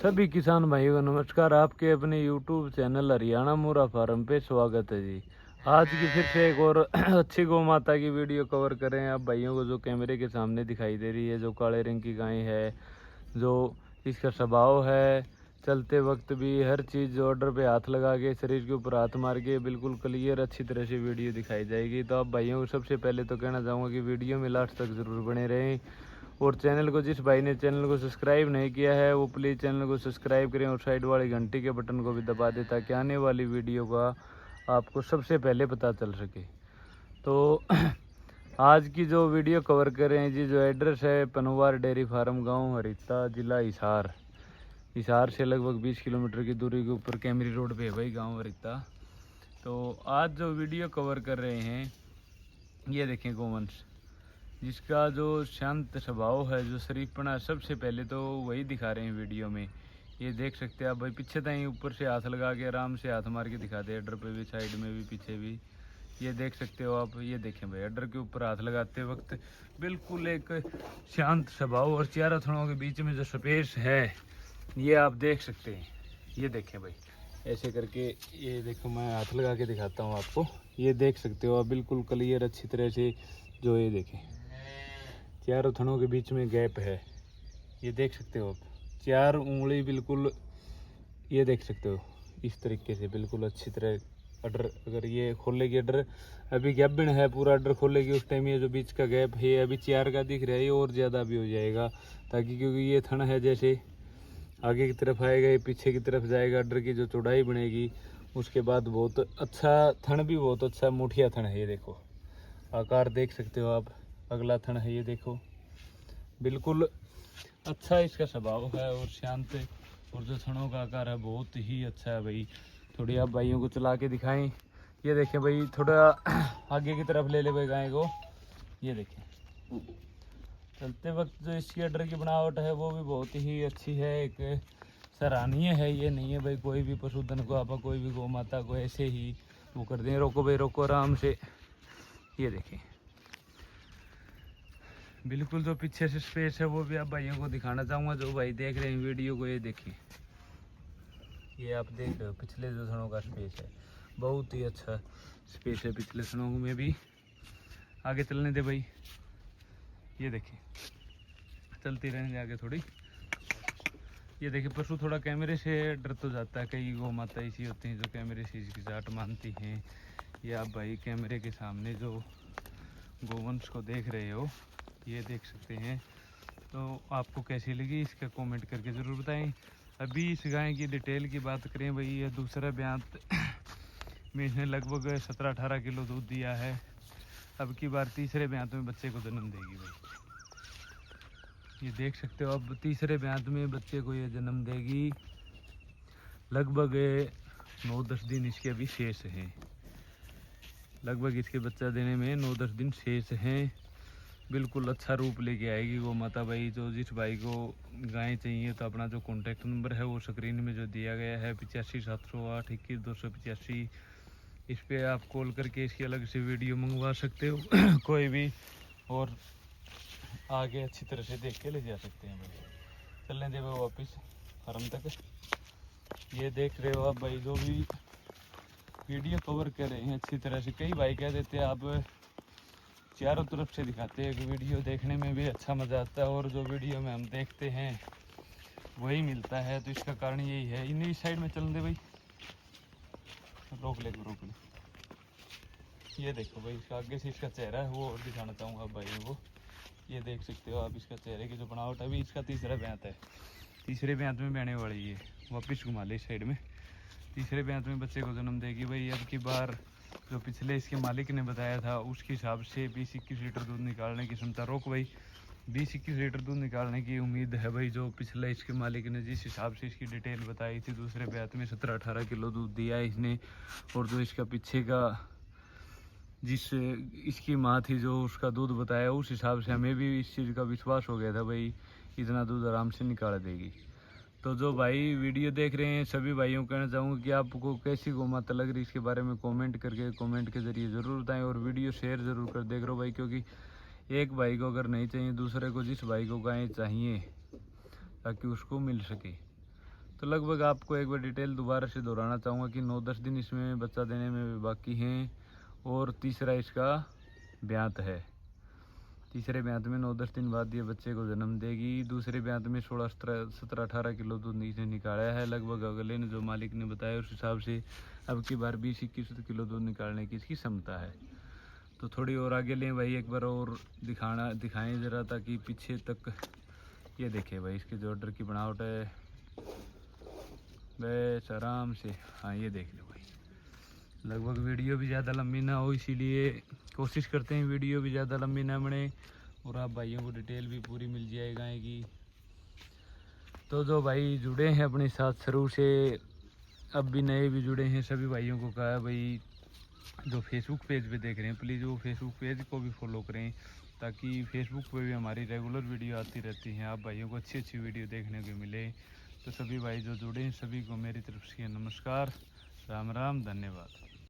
सभी किसान भाइयों को नमस्कार। आपके अपने YouTube चैनल हरियाणा मुर्रा फार्म पे स्वागत है जी। आज की फिर से एक और अच्छी गौ माता की वीडियो कवर करें आप भाइयों को। जो कैमरे के सामने दिखाई दे रही है, जो काले रंग की गाय है, जो इसका स्वभाव है, चलते वक्त भी हर चीज़ जो ऑर्डर पे हाथ लगा के शरीर के ऊपर हाथ मार के बिल्कुल क्लियर अच्छी तरह से वीडियो दिखाई जाएगी। तो आप भाइयों को सबसे पहले तो कहना चाहूँगा कि वीडियो में लास्ट तक ज़रूर बने रहें, और चैनल को, जिस भाई ने चैनल को सब्सक्राइब नहीं किया है वो प्लीज़ चैनल को सब्सक्राइब करें और साइड वाली घंटी के बटन को भी दबा दें, ताकि आने वाली वीडियो का आपको सबसे पहले पता चल सके। तो आज की जो वीडियो कवर कर रहे हैं जी, जो एड्रेस है पनवार डेयरी फार्म, गांव हरिता, जिला हिसार। हिसार से लगभग 20 किलोमीटर की दूरी के ऊपर कैमरी रोड पे है भाई गांव हरिता। तो आज जो वीडियो कवर कर रहे हैं, ये देखें गोवंश, जिसका जो शांत स्वभाव है, जो शरीफपना, सबसे पहले तो वही दिखा रहे हैं वीडियो में। ये देख सकते हैं आप भाई, पीछे ताई ऊपर से हाथ लगा के आराम से हाथ मार के दिखा दे, अड्डर पे भी, साइड में भी, पीछे भी। ये देख सकते हो आप। ये देखें भाई, अड्डर के ऊपर हाथ लगाते वक्त बिल्कुल एक शांत स्वभाव, और चारों थनों के बीच में जो स्पेस है ये आप देख सकते हैं। ये देखें भाई, ऐसे करके, ये देखो मैं हाथ लगा के दिखाता हूँ आपको। ये देख सकते हो आप बिल्कुल क्लियर अच्छी तरह से। जो ये देखें, चारों थनों के बीच में गैप है, ये देख सकते हो आप। 4 उंगली बिल्कुल, ये देख सकते हो इस तरीके से बिल्कुल अच्छी तरह। अडर अगर ये खोलेगी, अडर अभी गैप भी है, पूरा अडर खोलेगी उस टाइम ये जो बीच का गैप है अभी 4 का दिख रहा है, ये और ज़्यादा भी हो जाएगा, ताकि क्योंकि ये थन है जैसे आगे की तरफ आएगा, ये पीछे की तरफ जाएगा, अडर की जो चौड़ाई बनेगी उसके बाद बहुत अच्छा थन भी, बहुत अच्छा मुठिया थन है। ये देखो आकार देख सकते हो आप। अगला थन है, ये देखो बिल्कुल अच्छा इसका स्वभाव है और शांत, और जो थनों का आकार है बहुत ही अच्छा है भाई। थोड़ी आप भाइयों को चला के दिखाएं। ये देखें भाई, थोड़ा आगे की तरफ ले ले भाई गाय को। ये देखें चलते वक्त जो इसकी अडर की बनावट है वो भी बहुत ही अच्छी है, एक सराहनीय है। ये नहीं है भाई कोई भी पशुधन को आप, कोई भी गौ माता को ऐसे ही वो कर दें। रोको भाई, रोको आराम से। ये देखें बिल्कुल जो पीछे से स्पेस है वो भी आप भाइयों को दिखाना चाहूँगा। जो भाई देख रहे हैं वीडियो को, ये देखिए, ये आप देख रहे हो पिछले जो थनों का स्पेस है, बहुत ही अच्छा स्पेस है पिछले थनों में भी। आगे चलने दे भाई। ये देखिए चलती रहने दे आगे थोड़ी। ये देखिए पशु थोड़ा कैमरे से डर तो जाता है, कई गौ माता ऐसी होती हैं जो कैमरे से इसकी जाट मानती हैं। ये आप भाई कैमरे के सामने जो गोवंश को देख रहे हो, ये देख सकते हैं। तो आपको कैसी लगी इसका कमेंट करके ज़रूर बताएं। अभी इस गाय की डिटेल की बात करें भाई, ये दूसरा ब्यांत में इसने लगभग 17-18 किलो दूध दिया है। अब की बार तीसरे ब्यांत में बच्चे को जन्म देगी भाई। ये देख सकते हो अब तीसरे ब्यांत में बच्चे को ये जन्म देगी। लगभग 9-10 दिन इसके अभी शेष हैं। लगभग इसके बच्चा देने में 9-10 दिन शेष हैं। बिल्कुल अच्छा रूप लेके आएगी वो माता भाई। जो जिस भाई को गाय चाहिए तो अपना जो कॉन्टैक्ट नंबर है वो स्क्रीन में जो दिया गया है 85-708-21-285, इस पर आप कॉल करके इसकी अलग से वीडियो मंगवा सकते हो कोई भी, और आगे अच्छी तरह से देख के ले जा सकते हैं भाई। चलने दे भाई वापस फार्म तक। ये देख रहे हो आप भाई, जो भी वीडियो कवर कर रहे हैं अच्छी तरह से। कई भाई कह देते हैं आप चारों तरफ से दिखाते हैं कि वीडियो देखने में भी अच्छा मज़ा आता है, और जो वीडियो में हम देखते हैं वही मिलता है। तो इसका कारण यही है। इन्हीं साइड में चलने दे भाई, रोक ले। ये देखो भाई, इसका आगे से इसका चेहरा है वो और दिखाना चाहूँगा आप भाइयों को। ये देख सकते हो आप इसका चेहरे की जो बनावट है। अभी इसका तीसरा ब्यांत है, तीसरे ब्यांत में बहने वाली है। वापस घुमा ले इस साइड में। तीसरे ब्यांत में बच्चे को जन्म देगी भाई। अब की बार जो पिछले इसके मालिक ने बताया था उसके हिसाब से 20-21 लीटर दूध निकालने की क्षमता। रोक भाई, 20-21 लीटर दूध निकालने की उम्मीद है भाई। जो पिछले इसके मालिक ने जिस हिसाब से इसकी डिटेल बताई थी, दूसरे ब्यात में 17-18 किलो दूध दिया है इसने। और जो इसका पीछे का जिस इसकी माँ थी जो उसका दूध बताया, उस हिसाब से हमें भी इस चीज़ का विश्वास हो गया था भाई इतना दूध आराम से निकाल देगी। तो जो भाई वीडियो देख रहे हैं सभी भाइयों को कहना चाहूँगा कि आपको कैसी गौ माता लग रही है इसके बारे में कमेंट के ज़रिए ज़रूर बताएं, और वीडियो शेयर ज़रूर कर देख रहे हो भाई। क्योंकि एक भाई को अगर नहीं चाहिए, दूसरे को, जिस भाई को गाय चाहिए ताकि उसको मिल सके। तो लगभग आपको एक बार डिटेल दोबारा से दोहराना चाहूँगा कि 9-10 दिन इसमें बच्चा देने में बाकी हैं और तीसरा इसका ब्यांत है। तीसरे ब्यांत में 9-10 दिन बाद ये बच्चे को जन्म देगी। दूसरे ब्यांत में 16-17-18 किलो दूध नीचे निकाला है। लगभग अगले ने जो मालिक ने बताया उस हिसाब से अब की बार 20-21 किलो दूध निकालने की इसकी क्षमता है। तो थोड़ी और आगे लें भाई, एक बार और दिखाएं ज़रा, ताकि पीछे तक ये देखें भाई इसके जो ऑर्डर की बनावट है बस आराम से। हाँ ये देख लो भाई, लगभग वीडियो भी ज़्यादा लंबी ना हो, इसीलिए कोशिश करते हैं वीडियो भी ज़्यादा लंबी ना बने और आप भाइयों को डिटेल भी पूरी मिल जाए गाय की। तो जो भाई जुड़े हैं अपने साथ शुरू से, अब भी नए भी जुड़े हैं, सभी भाइयों को कहा भाई जो फेसबुक पेज पे देख रहे हैं प्लीज़ वो फेसबुक पेज को भी फॉलो करें, ताकि फेसबुक पे भी हमारी रेगुलर वीडियो आती रहती हैं, आप भाइयों को अच्छी अच्छी वीडियो देखने को मिले। तो सभी भाई जो जुड़े हैं सभी को मेरी तरफ से नमस्कार, राम राम, धन्यवाद।